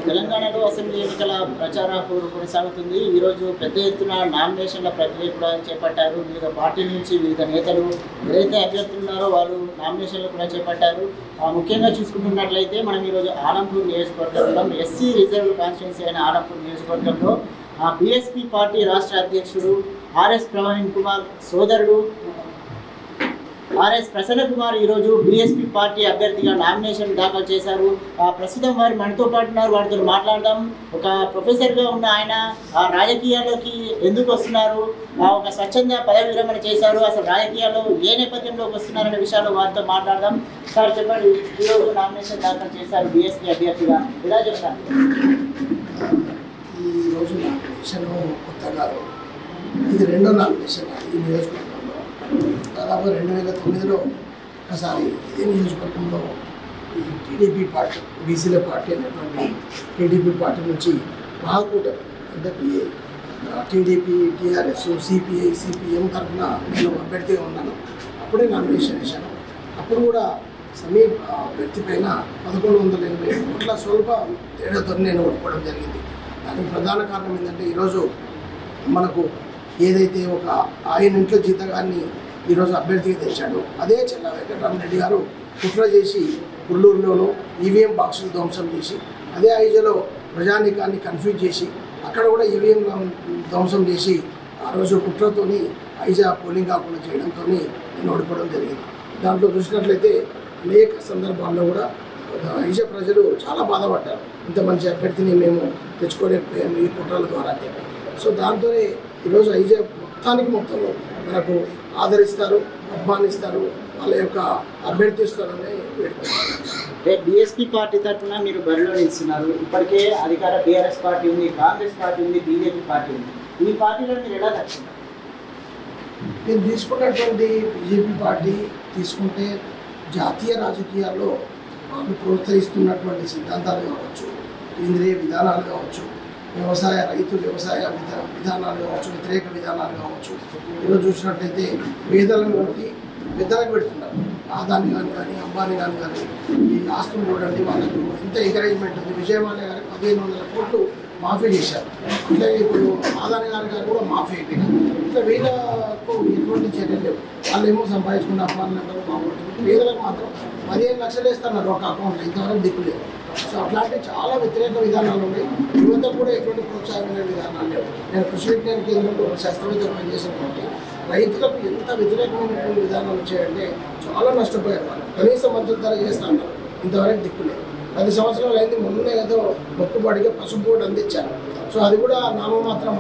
తెలంగాణలో అసెంబ్లీ ఎన్నికల ప్రచార కొనసాగుతుంది. ఈరోజు పెద్ద ఎత్తున నామినేషన్ల ప్రక్రియ కూడా చేపట్టారు. వివిధ పార్టీల నుంచి వివిధ నేతలు ఏదైతే అభ్యర్థులు ఉన్నారో వాళ్ళు నామినేషన్లు కూడా చేపట్టారు. ముఖ్యంగా చూసుకుంటున్నట్లయితే మనం ఈరోజు ఆలంపూర్ నియోజకవర్గంలో ఎస్సీ రిజర్వ్ కాన్స్టిట్యున్సీ అయిన ఆలంపూర్ నియోజకవర్గంలో బీఎస్పీ పార్టీ రాష్ట్ర అధ్యక్షుడు ఆర్ఎస్ ప్రవీణ్ కుమార్ సోదరుడు ఆర్ఎస్ ప్రసన్న కుమార్ ఈరోజు బీఎస్పీ పార్టీ అభ్యర్థిగా నామినేషన్ దాఖలు చేశారు. ప్రస్తుతం వారు మనతో పాటు ఉన్నారు, వారితో మాట్లాడదాం. ఒక ప్రొఫెసర్గా ఉన్న ఆయన రాజకీయాల్లోకి ఎందుకు వస్తున్నారు, ఒక స్వచ్ఛంద పదవి విరమణ చేశారు, అసలు రాజకీయాల్లో ఏ నేపథ్యంలోకి వస్తున్నారనే విషయాలు వారితో మాట్లాడదాం. సార్ చెప్పండి, ఈరోజు నామినేషన్ దాఖలు చేశారు బీఎస్పీ అభ్యర్థిగా, ఎలా చెప్తారు? ఈరోజు నామినేషన్ కొత్తగా ఇది రెండో నామినేషన్ ఈ నియోజకవర్గంలో. దాదాపు 2009లో ఒకసారి ఇదే నియోజకవర్గంలో ఈ టీడీపీ పార్టీ బీసీల పార్టీ అనేటువంటి టీడీపీ పార్టీ నుంచి మహాకూటమి అంటే టీడీపీ టీఆర్ఎస్ సిపిఐ సిపిఎం తరఫున నేను అభ్యర్థిగా ఉన్నాను. అప్పుడే నామినేషన్ వేశాను. అప్పుడు కూడా సమీప్ అభ్యర్థి పైన 1180 కోట్ల స్వల్ప తేడాతో నేను ఓడిపోవడం జరిగింది. దానికి ప్రధాన కారణం ఏంటంటే ఈరోజు మనకు ఏదైతే ఒక ఆయన ఇంట్లో జీతగాన్ని ఈరోజు అభ్యర్థిగా తెచ్చాడు, అదే చెల్ల వెంకటరామరెడ్డి గారు కుట్ర చేసి పుల్లూరులోనూ ఈవీఎం బాక్సులు ధ్వంసం చేసి అదే ఐజలో ప్రజానీకాన్ని కన్ఫ్యూజ్ చేసి అక్కడ కూడా ఈవీఎం ధ్వంసం చేసి ఆ రోజు కుట్రతోని ఐజా పోలింగ్ కాకుండా చేయడంతో నేను ఓడిపోవడం జరిగింది. దాంట్లో చూసినట్లయితే అనేక సందర్భాల్లో కూడా ఐజా ప్రజలు చాలా బాధపడ్డారు, ఇంత మంచి అభ్యర్థిని మేము తెచ్చుకోలేకపోయాము ఈ కుట్రల ద్వారా అని చెప్పి. సో దాంతోనే ఈరోజు ఐజా మొత్తం మనకు ఆదరిస్తారు, అభిమానిస్తారు, వాళ్ళ యొక్క అభ్యర్థిస్తారని వేడుకుంటున్నారు. బీఎస్పీ పార్టీ తరఫున మీరు బరిలో నిలుస్తున్నారు. ఇప్పటికే అధికార టీఆర్ఎస్ పార్టీ ఉంది, కాంగ్రెస్ పార్టీ ఉంది, బీజేపీ పార్టీ ఉంది. ఈ పార్టీలను మీరు ఎలా దర్శించారు? నేను తీసుకున్నటువంటి బీజేపీ పార్టీ తీసుకుంటే జాతీయ రాజకీయాల్లో వాళ్ళు ప్రోత్సహిస్తున్నటువంటి సిద్ధాంతాలు కావచ్చు, కేంద్రీయ విధానాలు కావచ్చు, రైతు వ్యవసాయ విధానాలు కావచ్చు, వ్యతిరేక విధానాలు కావచ్చు. ఈరోజు చూసినట్లయితే పేదలను బట్టి పెద్దలకు పెడుతున్నారు. ఆదాని కానీ అంబానీ కానీ ఈ ఆస్తులు చూడండి, వాళ్ళకు ఎంత ఎంకరేజ్మెంట్ ఉంది. విజయమాల్య గారికి 1500 కోట్లు మాఫీ చేశారు. అంటే ఇప్పుడు ఆదాని గారు కూడా మాఫీ అయిపోయినారు. ఇట్లా వీళ్ళకు ఎటువంటి చర్యలు లేవు. వాళ్ళు ఏమో సంపాదించుకున్న అపార్ట్మెంట్లు బాగుంటుంది, పేదలకు మాత్రం 15 లక్షలు వేస్తున్నారు ఒక అకౌంట్లో, ఇంతవరకు దిక్కులేదు. సో అట్లాంటి చాలా వ్యతిరేక విధానాలు ఉన్నాయి. యువతకు కూడా ఎటువంటి ప్రోత్సాహమైన విధానాలు లేవు. నేను కృషి విజ్ఞాన కేంద్రంలో శాస్త్రవేత్త పనిచేసినటువంటి రైతులకు ఎంత వ్యతిరేకమైనటువంటి విధానాలు వచ్చాయంటే చాలా నష్టపోయారు. వాళ్ళు కనీసం మద్దతు ధర చేస్తాను, ఇంతవరకు దిక్కులేదు. 10 సంవత్సరాలు అయింది, మొన్న ఏదో మొక్కుబడిగా పసుపు బోర్డు అందించారు. సో అది కూడా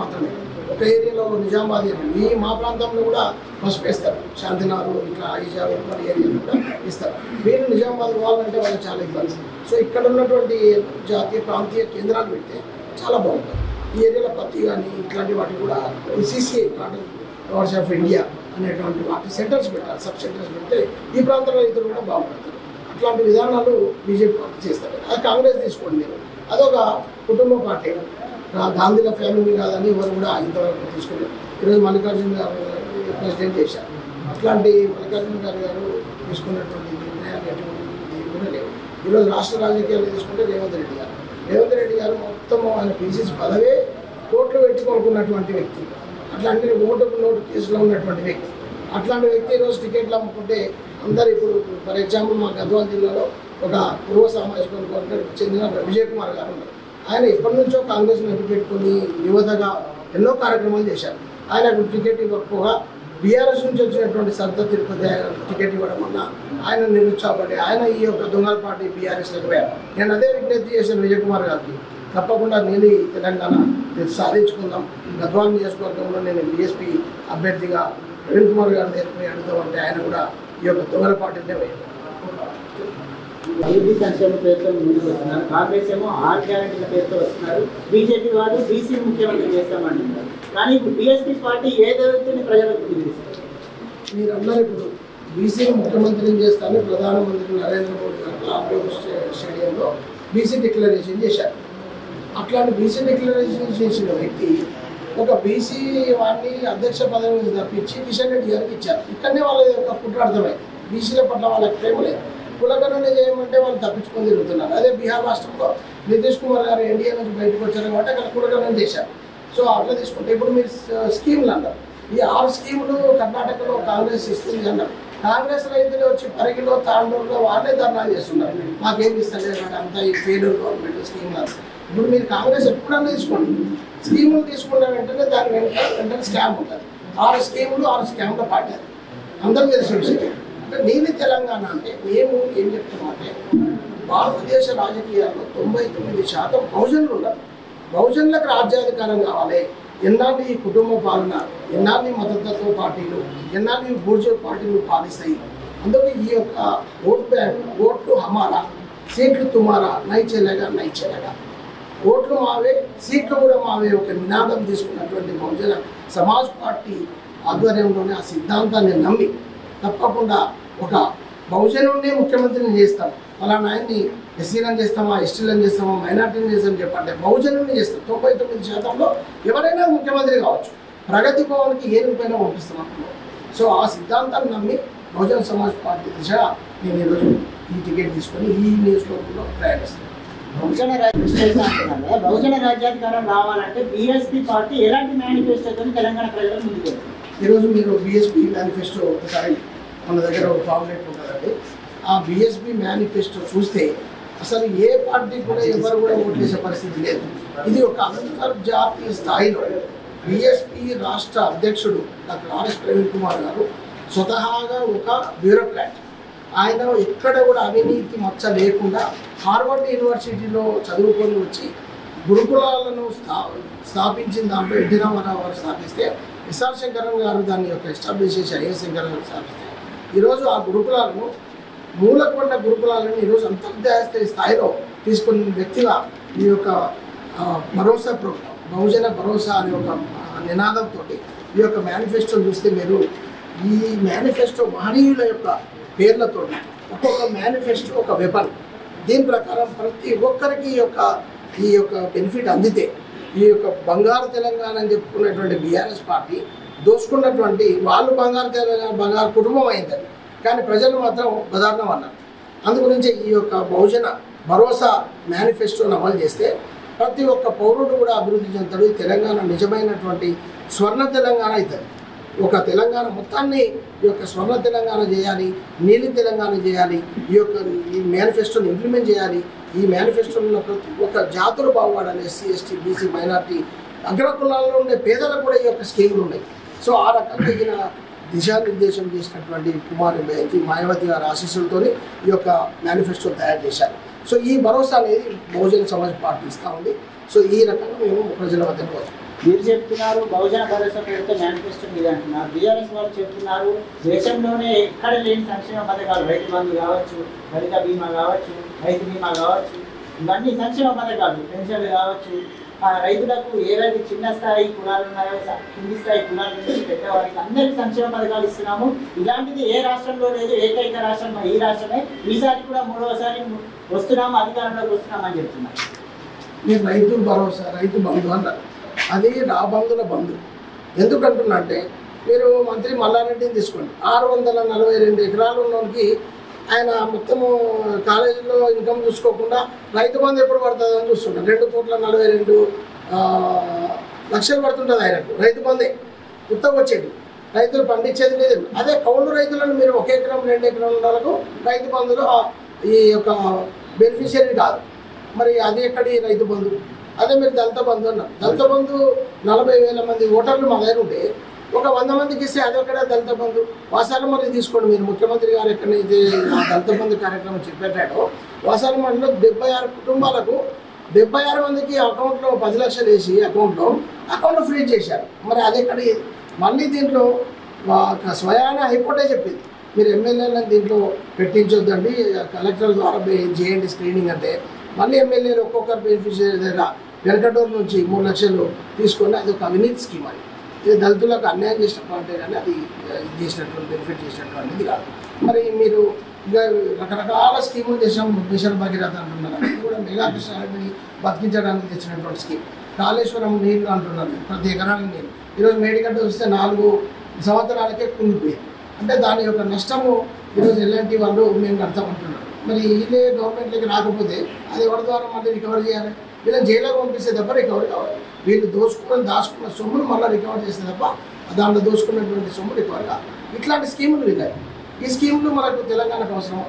మాత్రమే. ఒక ఏరియాలో నిజామాబాద్ ఈ మా ప్రాంతంలో కూడా పసుపు వేస్తారు, శాంతినారు ఇట్లా ఐజా ఉప్పల్ ఏరియాలో కూడా ఇస్తారు. వీళ్ళు నిజామాబాద్ వాళ్ళంటే వాళ్ళకి చాలా ఇబ్బంది. సో ఇక్కడ ఉన్నటువంటి జాతీయ ప్రాంతీయ కేంద్రాలు పెడితే చాలా బాగుంటుంది. ఈ ఏరియాలో పత్తి కానీ ఇట్లాంటి వాటి కూడా CCI cotton powers of India అనేటువంటి వాటి సెంటర్స్ పెట్టాలి, సబ్ సెంటర్స్ పెడితే ఈ ప్రాంత రైతులు కూడా బాగుపడతారు. అట్లాంటి విధానాలు బీజేపీ పార్టీ చేస్తారు. అది కాంగ్రెస్ తీసుకోండి మీరు, అదొక కుటుంబ పార్టీ. గాంధీల ఫ్యామిలీ కాదని ఎవరు కూడా ఇంతవరకు తీసుకున్నారు. ఈరోజు మల్లికార్జున గారు ప్రెసిడెంట్ చేశారు. అట్లాంటి మల్లికార్జున గారు తీసుకున్నటువంటి నిర్ణయాలు ఎటువంటి కూడా లేవు. ఈరోజు రాష్ట్ర రాజకీయాలు తీసుకుంటే రేవంత్ రెడ్డి గారు మొత్తం ఆయన పీసీసీ పదవే కోట్లు పెట్టుకోనుకున్నటువంటి వ్యక్తి. అట్లాంటి నోటు కేసులో ఉన్నటువంటి వ్యక్తి. అట్లాంటి వ్యక్తి ఈరోజు టికెట్లు అమ్ముకుంటే అందరు ఇప్పుడు ఫర్ ఎగ్జాంపుల్ మా గద్వాల్ జిల్లాలో ఒక పూర్వ సామాజిక వర్గానికి చెందిన విజయ్ కుమార్ గారు ఉన్నారు. ఆయన ఎప్పటి నుంచో కాంగ్రెస్ నడ్డు పెట్టుకుని యువతగా ఎన్నో కార్యక్రమాలు చేశారు. ఆయనకు టికెట్ ఇవ్వకపోగా బీఆర్ఎస్ నుంచి వచ్చినటువంటి సర్దా తిరుపతి టికెట్ ఇవ్వడం వల్ల ఆయన నిరుత్సాహపడి ఆయన ఈ యొక్క దొంగల పార్టీ బీఆర్ఎస్లోకి పోయారు. నేను అదే విజ్ఞప్తి చేశాను విజయ్ కుమార్ గారికి, తప్పకుండా నేను తెలంగాణ సాధించుకుందాం. గద్వాల్ నియోజకవర్గంలో నేను బీఎస్పీ అభ్యర్థిగా ప్రవీణ్ కుమార్ గారిని నేర్పి అడుగుతామంటే ఆయన కూడా ఈ యొక్క దొంగల పార్టీనే పోయారు. అభివృద్ధి సంక్షేమ పేరుతో ముందుకు వస్తున్నారు, కాంగ్రెస్ ఏమో 6 గ్యారెంటీల పేరుతో వస్తున్నారు, బీజేపీ వారు బీసీ ముఖ్యమంత్రి చేస్తామంటున్నారు. కానీ ఇప్పుడు బీఎస్పీ పార్టీ ఏదైతే ప్రజలకు తెలియజేస్తారు. మీరందరూ ఇప్పుడు బీసీని ముఖ్యమంత్రిని చేస్తానని ప్రధానమంత్రి నరేంద్ర మోడీ గారు లాల్బోగ్ స్టేడియంలో బీసీ డిక్లరేషన్ చేశారు. అట్లాంటి బీసీ డిక్లరేషన్ చేసిన వ్యక్తి ఒక బీసీ వాడిని అధ్యక్ష పదవి నుంచి తప్పించి కిషన్ రెడ్డి గారికి ఇచ్చారు. ఇక్కడనే వాళ్ళ యొక్క కుట్రార్థమైంది. బీసీల పట్ల వాళ్ళకి ప్రేమ లేదు. కులగణన చేయమంటే వాళ్ళు తప్పించుకొని తిరుగుతున్నారు. అదే బీహార్ రాష్ట్రంలో నితీష్ కుమార్ గారు ఎన్డీఏ నుంచి బయటకు వచ్చారు కాబట్టి అక్కడ కులగణన చేశారు. సో అట్లా తీసుకుంటే ఇప్పుడు మీరు స్కీములు అన్నారు. ఈ 6 స్కీములు కర్ణాటకలో కాంగ్రెస్ ఇస్తుంది అన్నారు. కాంగ్రెస్ రైతులు వచ్చి పరిగిలో తాండూరులో వాళ్ళే ధర్నాలు చేస్తున్నారు. మాకేం ఇస్తలేదు అంతా ఈ ఫెయిల్యూర్ గవర్నమెంట్ స్కీమ్. ఇప్పుడు మీరు కాంగ్రెస్ ఎప్పుడన్నా తీసుకోండి, స్కీములు తీసుకున్న వెంటనే దాని వెంటనే స్కామ్ ఉంటుంది. 6 స్కీములు 6 స్కామ్లో పాడారు. అందరికీ తెలిసిన విషయం. అంటే నీలి తెలంగాణ అంటే మేము ఏం చెప్తున్నామంటే భారతదేశ రాజకీయాల్లో 99% బహుజనులు ఉన్నారు. బహుజనులకు రాజ్యాధికారం కావాలి. ఎన్నాళ్ళు ఈ కుటుంబ పాలన, ఎన్నాళ్ళు మతతత్వ పార్టీలు, ఎన్నాళ్ళు ఈ బూర్జో పార్టీలు పాలిస్తాయి. అందుకే ఈ యొక్క ఓట్ బ్యాంక్, ఓట్లు హమారా, సీట్లు తుమారా, నై చెల్లగా, ఓట్లు మావే, సీట్లు కూడా మావే ఒక నినాదం తీసుకున్నటువంటి బహుజన సమాజ్ పార్టీ ఆధ్వర్యంలోనే ఆ సిద్ధాంతాన్ని నమ్మి తప్పకుండా ఒక బహుజనుడిని ముఖ్యమంత్రిని చేస్తాం, అలాంటి ఆయన్ని ఎస్సీలను చేస్తామా, ఎస్టీలను చేస్తామా, మైనార్టీని చేస్తామని చెప్పంటే బహుజనుడిని చేస్తాం. 99%లో ఎవరైనా ముఖ్యమంత్రి కావచ్చు. ప్రగతి భవన్కి ఏ రూపాయన పంపిస్తున్నాం. సో ఆ సిద్ధాంతాన్ని నమ్మి బహుజన సమాజ్ పార్టీ దిశ నేను ఈరోజు ఈ టికెట్ తీసుకొని ఈ నియోజకవర్గంలో ప్రయాణిస్తాను. బహుజన రాజ్యాధికారం రావాలంటే బీఎస్పీ పార్టీ ఎలాంటి మేనిఫెస్టోతో తెలంగాణ ప్రజలకు ముందుకు? ఈరోజు మీరు బీఎస్పీ మేనిఫెస్టో ఒకసారి మన దగ్గర ఒక పాంప్లెట్ ఉంటుందండి. ఆ బీఎస్పీ మేనిఫెస్టో చూస్తే అసలు ఏ పార్టీ కూడా ఎవరు కూడా ఓట్లేసే పరిస్థితి లేదు. ఇది ఒక అంతర్జాతీయ స్థాయిలో బీఎస్పీ రాష్ట్ర అధ్యక్షుడు డాక్టర్ ఆర్ఎస్ ప్రవీణ్ కుమార్ గారు స్వతహాగా ఒక బ్యూరోక్రాట్. ఆయన ఎక్కడ కూడా అవినీతి మచ్చ లేకుండా హార్వర్డ్ యూనివర్సిటీలో చదువుకొని వచ్చి గురుకులాలను స్థాపించిన దాంట్లో ఎన్టీ రామారావు గారు స్థాపిస్తే, ఎస్ఆర్ శంకరన్ గారు దాన్ని యొక్క ఎస్టాబ్లిష్ చేసి ఐఎస్ శంకరన్ గారు స్థాపిస్తే ఈరోజు ఆ గురుకులాలను, మూలకొండ గురుకులాలను ఈరోజు అంతర్జాతీయ స్థాయిలో తీసుకున్న వ్యక్తిగా ఈ యొక్క భరోసా ప్రోగ్రాం, బహుజన భరోసా అనే ఒక నినాదంతో ఈ యొక్క మేనిఫెస్టోని చూస్తే మీరు ఈ మేనిఫెస్టో మహనీయుల యొక్క పేర్లతో ఒక్కొక్క మేనిఫెస్టో ఒక వెపన్. దీని ప్రకారం ప్రతి ఒక్కరికి ఈ యొక్క బెనిఫిట్ అందితే ఈ యొక్క బంగారు తెలంగాణ అని చెప్పుకున్నటువంటి బీఆర్ఎస్ పార్టీ దోచుకున్నటువంటి వాళ్ళు బంగారు తెలంగాణ, బంగారు కుటుంబం అయిందని, కానీ ప్రజలు మాత్రం బదారణం అన్నారు. అందుగురించి ఈ యొక్క బహుజన భరోసా మేనిఫెస్టోను అమలు చేస్తే ప్రతి ఒక్క పౌరుడు కూడా అభివృద్ధి చెందుతాడు. తెలంగాణ నిజమైనటువంటి స్వర్ణ తెలంగాణ అవుతుంది. ఒక తెలంగాణ మొత్తాన్ని ఈ యొక్క స్వర్ణ తెలంగాణ చేయాలి, నీలి తెలంగాణ చేయాలి, ఈ మేనిఫెస్టోని ఇంప్లిమెంట్ చేయాలి. ఈ మేనిఫెస్టోలో ప్రతి ఒక్క జాతులు బాగుపడాలి. ఎస్సీ, ఎస్టీ, బీసీ, మైనార్టీ, అగ్రకులాల్లో ఉండే పేదలకు కూడా ఈ యొక్క స్కీములు ఉన్నాయి. సో ఆ రకంగా ఈయన దిశానిర్దేశం చేసినటువంటి కుమార్ మాయావతి గారి ఆశీస్సులతో ఈ యొక్క మేనిఫెస్టో తయారు చేశారు. సో ఈ భరోసా అనేది బహుజన సమాజ్ పార్టీ ఇస్తూ ఉంది. సో ఈ రకంగా మేము ప్రజల వద్దకు పోతాం. మీరు చెప్తున్నారు బహుజన భరోసా పేరుతో మేనిఫెస్టో మీద అంటున్నారు. బీఆర్ఎస్ వాళ్ళు చెప్తున్నారు దేశంలోనే ఎక్కడ లేని సంక్షేమ పథకాలు, రైతు బంధు కావచ్చు, దళిత బీమా కావచ్చు, రైతు బీమా కావచ్చు, ఇవన్నీ సంక్షేమ పథకాలు, పెన్షన్లు కావచ్చు, రైతులకు ఏవైతే చిన్న స్థాయి కులాలు ఉన్నాయో కింది స్థాయి కులాల నుంచి పెద్దవారికి అందరికీ సంక్షేమ పథకాలు ఇస్తున్నాము. ఇలాంటిది ఏ రాష్ట్రంలో లేదు, ఏకైక రాష్ట్రం ఈ రాష్ట్రమే. ఈసారి కూడా 3వసారి వస్తున్నాము, అధికారంలోకి వస్తున్నామని చెప్తున్నారు. మీరు రైతు భరోసా, రైతు బంధు అన్నారు. అది రాబంధుల బంధు. ఎందుకంటున్నా అంటే మీరు మంత్రి మల్లారెడ్డిని తీసుకోండి. 642 ఎకరాలు ఉన్నోనికి ఆయన మొత్తము కాలేజీలో ఇన్కమ్ చూసుకోకుండా రైతు బంధు ఎప్పుడు పడుతుందని చూస్తుంటారు. 2,42 లక్షలు పడుతుంటుంది ఆయనకు రైతు బంధే ఉత్తగా వచ్చేది. రైతులు పండించేది లేదు. అదే కౌలు రైతులను మీరు 1 ఎకరం 2 ఎకరం వాళ్ళకు రైతు బంధులో ఈ యొక్క బెనిఫిషియరీ కాదు. మరి అది ఎక్కడి రైతు బంధు? అదే మీరు దళిత బంధు అన్నారు. దళిత బంధు 40,000 మంది ఓటర్లు మా దగ్గర ఉంటే ఒక 100 మందికి ఇస్తే అదొక్కడ దళిత బంధు. వాసాల మంది తీసుకోండి. మీరు ముఖ్యమంత్రి గారు ఎక్కడైతే దళిత బంధు కార్యక్రమం చెప్పేటాడో వాసాల మందిలో 76 కుటుంబాలకు 76 మందికి అకౌంట్లో 10 లక్షలు వేసి అకౌంట్ ఫ్రీజ్ చేశారు. మరి అది ఎక్కడ? మళ్ళీ దీంట్లో స్వయాన హైకోర్టే చెప్పింది మీరు ఎమ్మెల్యేలను దీంట్లో పెట్టించొద్దండి, కలెక్టర్ ద్వారా చేయండి స్క్రీనింగ్ అంటే. మళ్ళీ ఎమ్మెల్యేలు ఒక్కొక్కరు బెనిఫిషియరీ దగ్గర వెనకటూరు నుంచి 3 లక్షలు తీసుకొని అది ఒక అవినీతి స్కీమ్. అది ఇది దళితులకు అన్యాయం చేసిన పార్టీ కానీ అది చేసినటువంటి బెనిఫిట్ చేసినటువంటిది కాదు. మరి మీరు ఇంకా రకరకాల స్కీములు చేసాం. మిషన్ భగీరథ అంటున్నారు. అది కూడా మేఘాకృష్ణారెడ్డిని బతికించడానికి తెచ్చినటువంటి స్కీమ్. కాళేశ్వరం నీళ్ళు అంటున్నారు, ప్రతి ఎకరానికి నీళ్ళు. ఈరోజు మేడిగడ్డ చూస్తే 4 సంవత్సరాలకే కుంగిపోయింది. అంటే దాని యొక్క నష్టము ఈరోజు ఎలాంటి వాళ్ళు మేము కడతామంటున్నారు. మరి వీళ్ళే గవర్నమెంట్లోకి రాకపోతే అది ఎవరి ద్వారా మళ్ళీ రికవర్ చేయాలి? వీళ్ళని జైల్లో పంపిస్తే తప్ప రికవరీ కావాలి. వీళ్ళు దాచుకున్న సొమ్మును మళ్ళీ రికవర్ చేస్తే తప్ప దాంట్లో దోచుకున్నటువంటి సొమ్ము రికవర్ కాదు. ఇట్లాంటి స్కీములు వీళ్ళాయి. ఈ స్కీములు మనకు తెలంగాణకు అవసరం.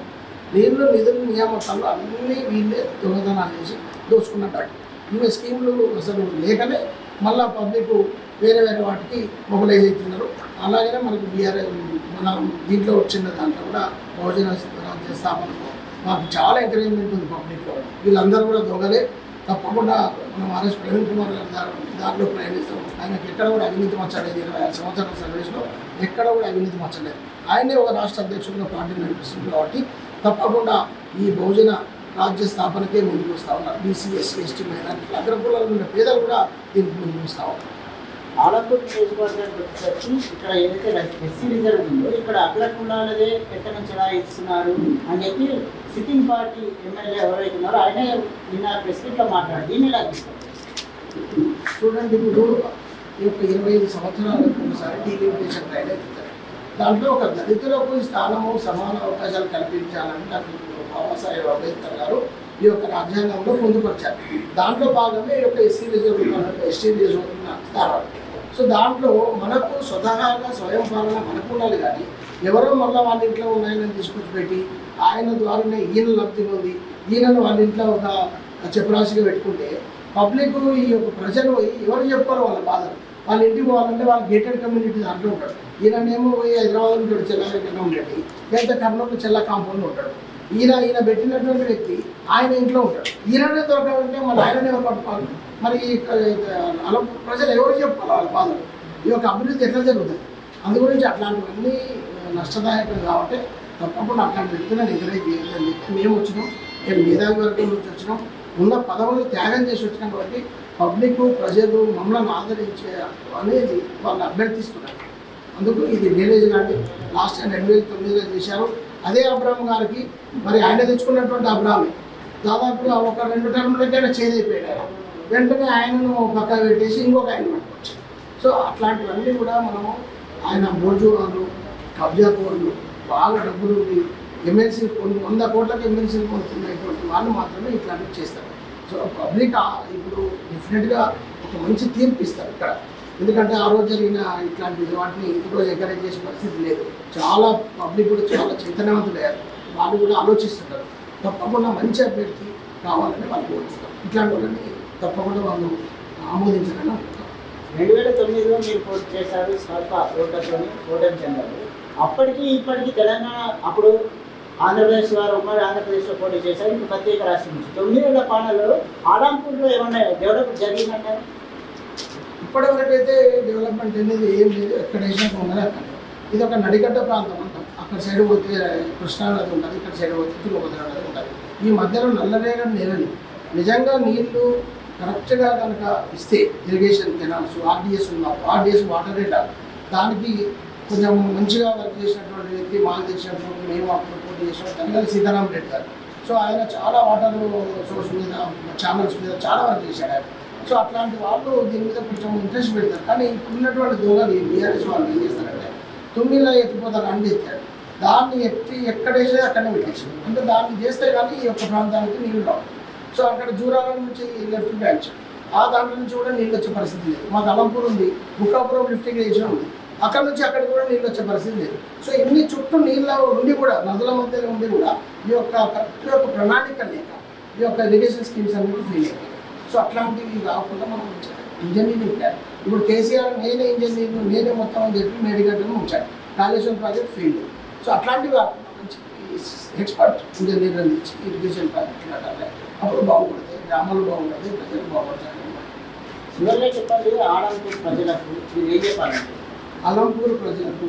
నిధులు నియామకాలు అన్నీ వీళ్ళే దొంగతనాలు చేసి దోచుకున్నట్టు. ఇవి స్కీములు అసలు లేకనే మళ్ళీ పబ్లిక్ వేరే వాటికి మొబిలైజ్ అవుతున్నారు. అలాగే మనకు మన దీంట్లో వచ్చిన దాంట్లో కూడా బహుజన రాజ్య స్థాపనకు మాకు చాలా ఎంకరేజ్మెంట్ ఉంది పబ్లిక్లో. వీళ్ళందరూ కూడా దొంగలే. తప్పకుండా మనం ఆర్ఎస్ ప్రవీణ్ కుమార్ గారి దారిలో ప్రయాణిస్తాం. ఆయనకి ఎక్కడ కూడా అవినీతి మచ్చలేదు. 26 సంవత్సరాల సర్వీస్లో ఎక్కడ కూడా అవినీతి మచ్చలేదు. ఆయనే ఒక రాష్ట్ర అధ్యక్షుడిగా పార్టీ నడిపిస్తుంది కాబట్టి తప్పకుండా ఈ బహుజన రాజ్య స్థాపనకే ముందుకు వస్తూ ఉన్నారు. బీసీ, ఎస్సీ, ఎస్టీ, మైనారిటీ అగ్రకులాలు ఉన్న పేదలు కూడా దీనికి ముందుకు వస్తూ ఉన్నారు. ఆలంపూర్ నియోజకవర్గానికి వచ్చేసరికి ఇక్కడ ఏదైతే ఎస్సీ రిజర్వ్ ఉందో ఇక్కడ అగ్రకులాలదే ఎక్కడ నుంచి ఎలా ఇస్తున్నారు అని చెప్పి సిట్టింగ్ పార్టీ ఎమ్మెల్యే ఎవరైతే ఉన్నారో ఆయనే నిన్న ప్రెస్ మీట్లో మాట్లాడారు. దీన్ని ఎలా తీస్తారు? చూడండి, ఇప్పుడు ఈ యొక్క 25 సంవత్సరాలకు ఒకసారి డీలిమిటేషన్ ట్రైన్ అవుతుంది. దాంట్లో ఒక దళితులకు స్థానము సమాన అవకాశాలు కల్పించాలని డాక్టర్ బాబాసాహెబ్ అంబేద్కర్ గారు ఈ యొక్క రాజ్యాంగంలో పొందుపరిచారు. దాంట్లో భాగమే ఈ యొక్క ఎస్సీ రిజర్వ్ ఎస్టీ రిజర్వ్ స్థానాలు. సో దాంట్లో మనకు స్వతహాగా స్వయం పాలన మనకు ఉండాలి. కానీ ఎవరో మళ్ళీ వాళ్ళ ఇంట్లో ఉన్నాయని తీసుకొచ్చి పెట్టి ఆయన ద్వారానే ఈయన లబ్ధి పొంది ఈయనను వాళ్ళ ఇంట్లో ఒక చెప్పురాశిగా పెట్టుకుంటే పబ్లిక్ ఈ యొక్క ప్రజలు ఎవరు చెప్పుకోరు వాళ్ళ బాధలు. వాళ్ళ ఇంటికి పోవాలంటే వాళ్ళ గేటెడ్ కమ్యూనిటీ దాంట్లో ఉంటాడు. ఈయననేమో పోయి హైదరాబాద్ ఉంటాడు, చెల్లారెడ్డిలో ఉండేది, లేదా కర్నూలు చెల్ల కాంపౌండ్లో ఉంటాడు. ఈయన పెట్టినటువంటి వ్యక్తి ఆయన ఇంట్లో ఉంటాడు. ఈయననే దొరకాలంటే మళ్ళీ ఆయననే ఎవరు పట్టుకోవాలి? మరి అలా ప్రజలు ఎవరు చెప్పుకోవాలి వాళ్ళ బాధలు? ఈ యొక్క అభివృద్ధి ఎట్లా జరుగుతుంది? అందు గురించి అట్లాంటివన్నీ నష్టదాయకం కాబట్టి తప్పకుండా అట్లాంటి వ్యక్తులను ఎంకరేజ్ చేయాలని చెప్పి మేము వచ్చినాం. మేము మేధావి వర్గం నుంచి వచ్చినాం. ఉన్న పదవులు త్యాగం చేసి వచ్చినాం కాబట్టి పబ్లిక్ ప్రజలు మమ్మల్ని ఆదరించే అనేది వాళ్ళు అభ్యర్థిస్తున్నారు. అందుకు ఇది డ్రైనేజ్ లాంటి లాస్ట్ టైం 2009లో చేశారు. అదే అబ్రాహం గారికి మరి ఆయన తెచ్చుకున్నటువంటి అబ్రాహమే దాదాపుగా ఒక 2 టర్ములకి ఆయన చేదైపోయాడు. వెంటనే ఆయనను పక్క పెట్టేసి ఇంకొక ఆయన పట్టుకొచ్చారు. సో అట్లాంటివన్నీ కూడా మనము ఆయన బోర్జువాళ్ళు, కబ్జా కోళ్ళు, బాగా డబ్బులు ఎమ్మెల్సీ 100 కోట్లకు ఎమ్మెల్సీలు కొనుక్కునేటువంటి వాళ్ళు మాత్రమే ఇట్లాంటివి చేస్తారు. సో పబ్లిక్ ఇప్పుడు డెఫినెట్గా ఒక మంచి తీర్పు ఇస్తారు ఇక్కడ. ఎందుకంటే ఆ రోజు జరిగిన ఇట్లాంటి వాటిని ఈరోజు ఎంకరేజ్ చేసే పరిస్థితి లేదు. చాలా పబ్లిక్ కూడా చాలా చైతన్యవంతులయ్యారు. వాళ్ళు కూడా ఆలోచిస్తున్నారు. తప్పకుండా మంచి అభ్యర్థి కావాలని వాళ్ళు కోరుతున్నారు. ఇట్లాంటి వాళ్ళని తప్పకుండా వాళ్ళు ఆమోదించాలని అనుకుంటారు. 2009లో మీరు పోటీ చేశారు, స్వల్ప ఓటర్తో ఓటమి చెందారు. అప్పటికి ఇప్పటికీ తెలంగాణ అప్పుడు ఆంధ్రప్రదేశ్ వారు ఉమ్మడి ఆంధ్రప్రదేశ్లో పోటీ చేశారు. ఇప్పుడు ప్రత్యేక రాష్ట్రం నుంచి 9 ఏళ్ల పాలనలో ఆలంపూర్లో ఏమన్నా డెవలప్ జరిగిందంటారు? ఇప్పటివరకు అయితే డెవలప్మెంట్ అనేది ఏం లేదు. ఎక్కడ వేసినా ఉన్నది అక్కడ. ఇది ఒక నడిగడ్డ ప్రాంతం అంటాం. అక్కడ సైడ్ పోతే కృష్ణానది ఉంటుంది, ఇక్కడ సైడ్ పోతే తుంగభద్ర నది ఉంటుంది. ఈ మధ్యలో నల్లరేగడి నేలలు నిజంగా నీళ్లు కరెక్ట్గా కనుక ఇస్తే irrigation canals RDS water rate దానికి కొంచెం మంచిగా వర్క్ చేసినటువంటి వ్యక్తి మాకు తెలిసినటువంటి మేము అప్పుడు పోటీ చేసిన తెలంగాణ సీతారాం రెడ్డి గారు. సో ఆయన చాలా వాటర్ సోర్స్ మీద ఛానల్స్ మీద చాలా వర్క్ చేశాడు ఆయన. సో అట్లాంటి వాళ్ళు దీని మీద కొంచెం ఇంట్రెస్ట్ పెడతారు. కానీ ఇప్పుడు ఉన్నటువంటి దొంగలు బీఆర్ఎస్ వాళ్ళు ఏం చేస్తారంటే 9లో ఎత్తిపోతారు అని చెప్పారు. దాన్ని ఎక్కడేసే అక్కడనే పెట్టేసారు. అంటే దాన్ని చేస్తే కానీ ఈ యొక్క ప్రాంతానికి నీళ్ళు రావు. సో అక్కడ జూరాల నుంచి లెఫ్ట్ బ్రాంచ్ ఆ దాంట్లో నుంచి కూడా నీళ్ళు వచ్చే పరిస్థితి లేదు. మాకు అలంపూర్ ఉంది, బుక్కాపురం లిఫ్టింగ్ ఏరియా ఉంది, అక్కడ నుంచి అక్కడికి కూడా నీళ్ళు వచ్చే పరిస్థితి లేదు. సో ఇన్ని చుట్టూ నీళ్ళ ఉండి కూడా నదుల మధ్యలో ఉండి కూడా ఈ యొక్క కరెక్ట్ యొక్క ప్రణాళిక లేక ఈ యొక్క ఇరిగేషన్ స్కీమ్స్ అనేది ఫెయిల్ అయిపోయాయి. సో అట్లాంటివి కాకుండా మనం ఇంజనీరింగ్ ప్లాన్ ఇప్పుడు కేసీఆర్ నేనే ఇంజనీర్ను నేనే మొత్తం అని చెప్పి మేడిగడ్డను ఉంచాడు. Kaleshwaram project fail. సో అట్లాంటివి కాకుండా మంచి ఎక్స్పర్ట్ ఇంజనీర్ అందించి ఇరిగేషన్ ప్రాజెక్ట్ కట్టాలి. అప్పుడు బాగుపడతాయి, గ్రామాలు బాగుపడతాయి, ప్రజలు బాగుపడతాయి. చివరిగా చెప్పండి, ఆలంపూర్ ప్రజలకు మీరు ఏం చెప్పాలంటే? అలంపూర్ ప్రజలకు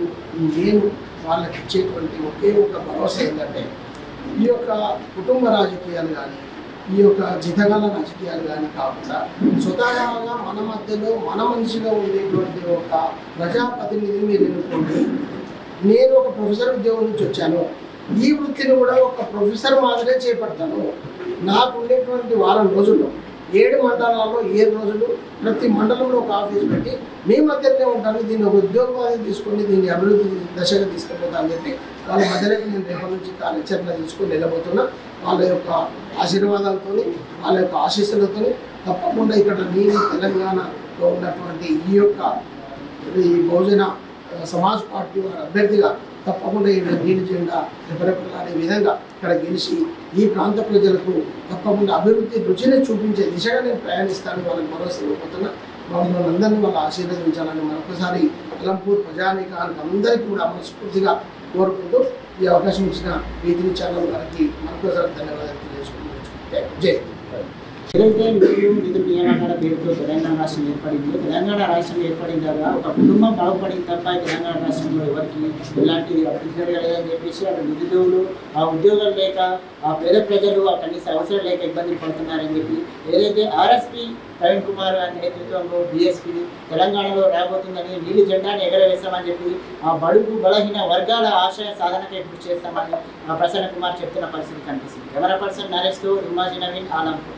నేను వాళ్ళకి ఇచ్చేటువంటి ఒకే ఒక భరోసా ఏంటంటే ఈ యొక్క కుటుంబ రాజకీయాలు కానీ ఈ యొక్క జితగాల రాజకీయాలు కానీ కాకుండా స్వతహాగా మన మధ్యలో మన మనిషిగా ఉండేటువంటి ఒక ప్రజాప్రతినిధిని మీరు ఎన్నుకోండి. నేను ఒక ప్రొఫెసర్ ఉద్యోగం నుంచి వచ్చాను, ఈ వృత్తిని కూడా ఒక ప్రొఫెసర్ మాదిరే చేపడతాను. నాకు ఉండేటువంటి వారం రోజుల్లో 7 మండలాల్లో 7 రోజులు ప్రతి మండలంలో ఒక ఆఫీస్ పెట్టి మీ మధ్యనే ఉంటాను, దీన్ని ఒక ఉద్యోగం తీసుకొని దీన్ని అభివృద్ధి దశగా తీసుకెళ్ళిపోతా అని చెప్పి వాళ్ళ మధ్యలోకి నేను రేపటి నుంచి కార్యాచరణ తీసుకుని వెళ్ళబోతున్నా. వాళ్ళ యొక్క ఆశీర్వాదాలతో, వాళ్ళ యొక్క ఆశీస్సులతో తప్పకుండా ఇక్కడ నేను తెలంగాణలో ఉన్నటువంటి ఈ బహుజన సమాజ్ పార్టీ వారి అభ్యర్థిగా తప్పకుండా నీలి జెండా రెపరెపలాడే విధంగా ఇక్కడ గెలిచి ఈ ప్రాంత ప్రజలకు తప్పకుండా అభివృద్ధి రుచిని చూపించే దిశగా నేను ప్రయాణిస్తానని వాళ్ళకి భరోసా ఇవ్వబోతున్నా. మమ్మల్ని అందరినీ వాళ్ళు ఆశీర్వదించాలని మరొకసారి అలంపూర్ ప్రజానీకానికి అందరికీ కూడా మనస్ఫూర్తిగా కోరుకుంటూ ఈ అవకాశం ఇచ్చిన వీటిని ఛానల్ వారికి మరొకసారి ధన్యవాదాలు తెలియజేసుకుంటూ జై. ఏదైతే నిధులు నియామకాల పేరుతో తెలంగాణ రాష్ట్రం ఏర్పడిందో, తెలంగాణ రాష్ట్రం ఏర్పడిన తర్వాత ఒక కుటుంబం బాగుపడిన తప్ప తెలంగాణ రాష్ట్రంలో ఎవరికి ఎలాంటి అభివృద్ధి జరగలేదని చెప్పేసి అక్కడ నిరుద్యోగులు ఆ ఉద్యోగాలు లేక ఆ పేద ప్రజలు ఆ కనీస అవసరం లేక ఇబ్బందులు పడుతున్నారని చెప్పి ఏదైతే ఆర్ఎస్పీ ప్రవీణ్ కుమార్ గారి నేతృత్వంలో బీఎస్పీ తెలంగాణలో రాబోతుందని నీలి జెండాని ఎగరవేస్తామని చెప్పి ఆ బడుగు బలహీన వర్గాల ఆశయ సాధనకై కృషి చేస్తామని ప్రసన్న కుమార్ చెప్తున్న పరిస్థితి కనిపిస్తుంది. కెమెరా పర్సన్ నరేష్తో రుమాజీ నవీన్, ఆలంపూర్.